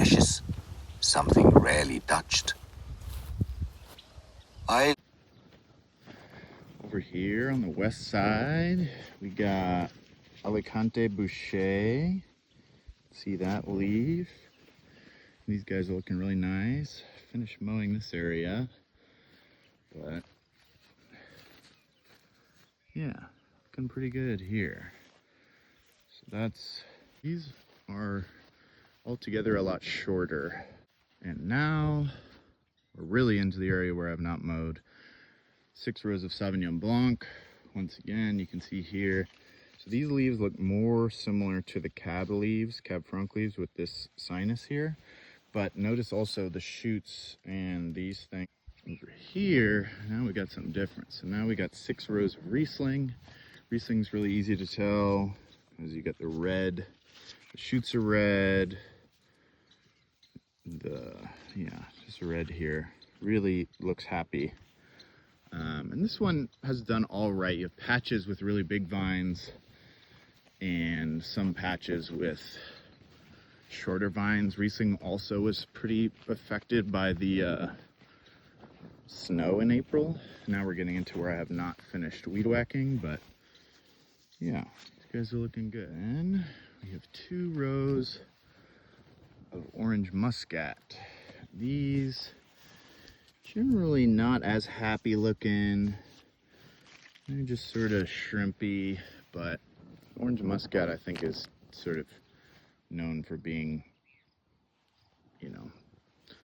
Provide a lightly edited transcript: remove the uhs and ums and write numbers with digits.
precious, something rarely touched. Over here on the west side, we got Alicante Boucher. See that leaf? These guys are looking really nice. Finished mowing this area, but yeah, looking pretty good here. So these are altogether a lot shorter. And now we're really into the area where I've not mowed. 6 rows of Sauvignon Blanc. Once again, you can see here. So these leaves look more similar to the cab leaves, cab frunk leaves with this sinus here. But notice also the shoots and these things. Over here, now we got something different. So now we got 6 rows of Riesling. Riesling's really easy to tell because you got the red, the shoots are red, just red here. Really looks happy. And this one has done all right. You have patches with really big vines and some patches with shorter vines. Riesling also was pretty affected by the snow in April. Now we're getting into where I have not finished weed whacking, but yeah, these guys are looking good. And we have 2 rows of orange muscat. These generally not as happy looking. They're just sort of shrimpy, but orange muscat I think is sort of known for being